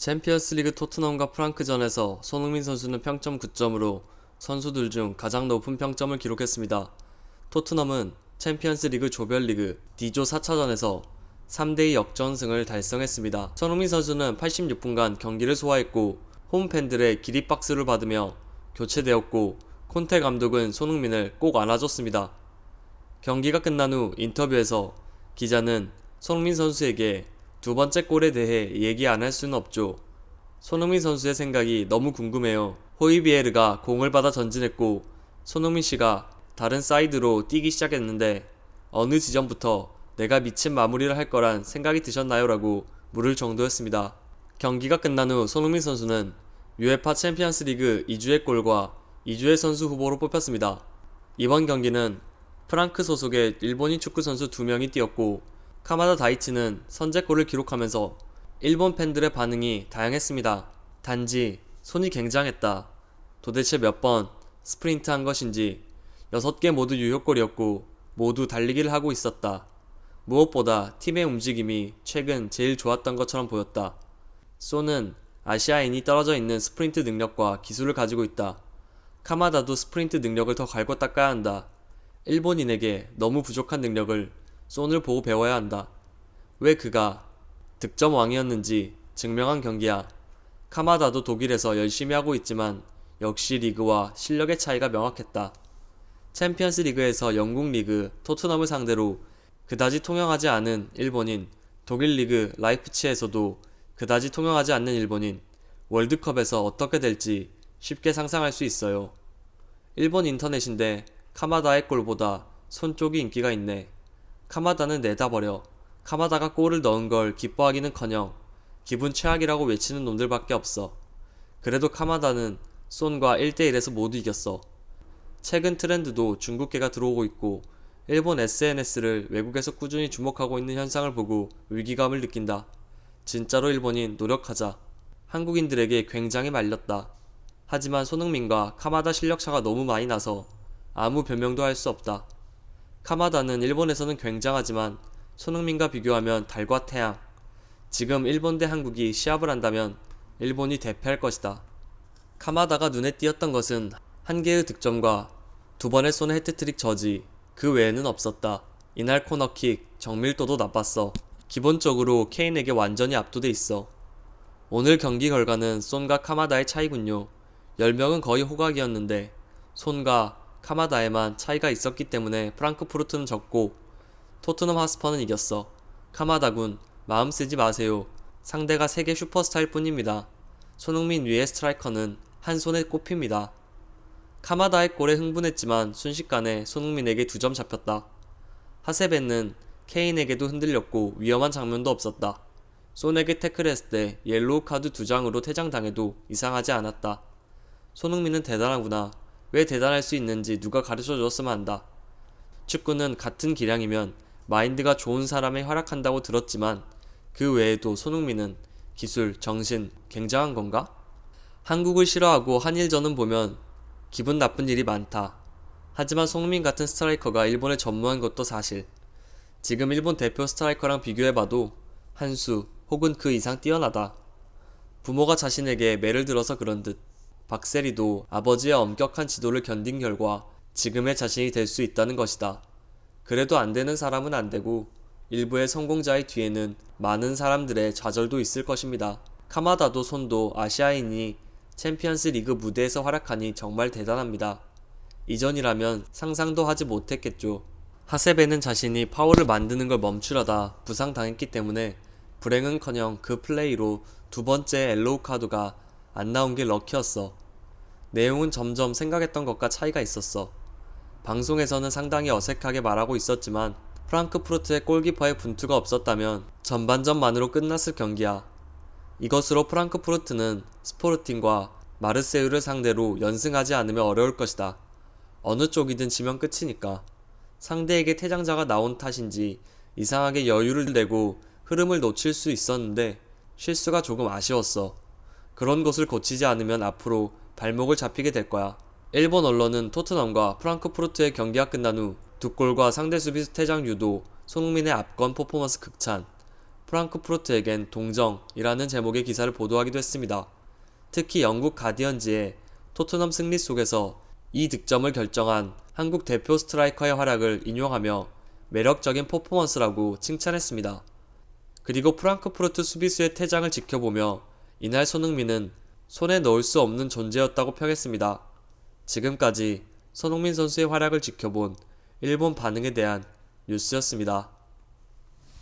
챔피언스리그 토트넘과 프랑크전에서 손흥민 선수는 평점 9점으로 선수들 중 가장 높은 평점을 기록했습니다. 토트넘은 챔피언스리그 조별리그 D조 4차전에서 3대2 역전승을 달성했습니다. 손흥민 선수는 86분간 경기를 소화했고 홈팬들의 기립박수를 받으며 교체되었고 콘테 감독은 손흥민을 꼭 안아줬습니다. 경기가 끝난 후 인터뷰에서 기자는 손흥민 선수에게 두 번째 골에 대해 얘기 안 할 수는 없죠. 손흥민 선수의 생각이 너무 궁금해요. 호이비에르가 공을 받아 전진했고 손흥민 씨가 다른 사이드로 뛰기 시작했는데 어느 지점부터 내가 미친 마무리를 할 거란 생각이 드셨나요? 라고 물을 정도였습니다. 경기가 끝난 후 손흥민 선수는 UEFA 챔피언스 리그 2주의 골과 2주의 선수 후보로 뽑혔습니다. 이번 경기는 프랑크 소속의 일본인 축구 선수 2명이 뛰었고 카마다 다이치는 선제골을 기록하면서 일본 팬들의 반응이 다양했습니다. 단지 손이 굉장했다. 도대체 몇 번 스프린트 한 것인지 6개 모두 유효골이었고 모두 달리기를 하고 있었다. 무엇보다 팀의 움직임이 최근 제일 좋았던 것처럼 보였다. 소는 아시아인이 떨어져 있는 스프린트 능력과 기술을 가지고 있다. 카마다도 스프린트 능력을 더 갈고 닦아야 한다. 일본인에게 너무 부족한 능력을 손을 보고 배워야 한다. 왜 그가 득점 왕이었는지 증명한 경기야. 카마다도 독일에서 열심히 하고 있지만 역시 리그와 실력의 차이가 명확했다. 챔피언스 리그에서 영국 리그 토트넘을 상대로 그다지 통용하지 않은 일본인, 독일 리그 라이프치히에서도 그다지 통용하지 않는 일본인, 월드컵에서 어떻게 될지 쉽게 상상할 수 있어요. 일본 인터넷인데 카마다의 골보다 손 쪽이 인기가 있네. 카마다는 내다버려. 카마다가 골을 넣은 걸 기뻐하기는커녕 기분 최악이라고 외치는 놈들밖에 없어. 그래도 카마다는 손과 1대1에서 모두 이겼어. 최근 트렌드도 중국계가 들어오고 있고 일본 SNS를 외국에서 꾸준히 주목하고 있는 현상을 보고 위기감을 느낀다. 진짜로 일본인 노력하자. 한국인들에게 굉장히 말렸다. 하지만 손흥민과 카마다 실력차가 너무 많이 나서 아무 변명도 할 수 없다. 카마다는 일본에서는 굉장하지만 손흥민과 비교하면 달과 태양. 지금 일본 대 한국이 시합을 한다면 일본이 대패할 것이다. 카마다가 눈에 띄었던 것은 한 개의 득점과 두 번의 손의 해트트릭 저지, 그 외에는 없었다. 이날 코너킥 정밀도도 나빴어. 기본적으로 케인에게 완전히 압도돼 있어. 오늘 경기 결과는 손과 카마다의 차이군요. 10명은 거의 호각이었는데 손과 카마다에만 차이가 있었기 때문에 프랑크푸르트는 졌고 토트넘 하스퍼는 이겼어. 카마다군, 마음 쓰지 마세요. 상대가 세계 슈퍼스타일 뿐입니다. 손흥민 위의 스트라이커는 한 손에 꼽힙니다. 카마다의 골에 흥분했지만 순식간에 손흥민에게 2점 잡혔다. 하세벤은 케인에게도 흔들렸고 위험한 장면도 없었다. 손에게 태클했을 때 옐로우 카드 2장으로 퇴장당해도 이상하지 않았다. 손흥민은 대단하구나. 왜 대단할 수 있는지 누가 가르쳐 줬으면 한다. 축구는 같은 기량이면 마인드가 좋은 사람에 활약한다고 들었지만 그 외에도 손흥민은 기술, 정신 굉장한 건가? 한국을 싫어하고 한일전은 보면 기분 나쁜 일이 많다. 하지만 손흥민 같은 스트라이커가 일본에 전무한 것도 사실. 지금 일본 대표 스트라이커랑 비교해봐도 한 수 혹은 그 이상 뛰어나다. 부모가 자신에게 매를 들어서 그런 듯 박세리도 아버지의 엄격한 지도를 견딘 결과 지금의 자신이 될 수 있다는 것이다. 그래도 안 되는 사람은 안 되고 일부의 성공자의 뒤에는 많은 사람들의 좌절도 있을 것입니다. 카마다도 손도 아시아인이 챔피언스 리그 무대에서 활약하니 정말 대단합니다. 이전이라면 상상도 하지 못했겠죠. 하세베는 자신이 파워를 만드는 걸 멈추려다 부상당했기 때문에 불행은커녕 그 플레이로 두 번째 엘로우 카드가 안 나온 게 럭키였어. 내용은 점점 생각했던 것과 차이가 있었어. 방송에서는 상당히 어색하게 말하고 있었지만 프랑크푸르트의 골키퍼의 분투가 없었다면 전반전만으로 끝났을 경기야. 이것으로 프랑크푸르트는 스포르팅과 마르세유를 상대로 연승하지 않으면 어려울 것이다. 어느 쪽이든 지면 끝이니까. 상대에게 퇴장자가 나온 탓인지 이상하게 여유를 내고 흐름을 놓칠 수 있었는데 실수가 조금 아쉬웠어. 그런 것을 고치지 않으면 앞으로 발목을 잡히게 될 거야. 일본 언론은 토트넘과 프랑크푸르트의 경기가 끝난 후 두 골과 상대 수비수 퇴장 유도, 손흥민의 압권 퍼포먼스 극찬, 프랑크푸르트에겐 동정이라는 제목의 기사를 보도하기도 했습니다. 특히 영국 가디언지에 토트넘 승리 속에서 이 득점을 결정한 한국 대표 스트라이커의 활약을 인용하며 매력적인 퍼포먼스라고 칭찬했습니다. 그리고 프랑크푸르트 수비수의 퇴장을 지켜보며 이날 손흥민은 손에 넣을 수 없는 존재였다고 평했습니다. 지금까지 손흥민 선수의 활약을 지켜본 일본 반응에 대한 뉴스였습니다.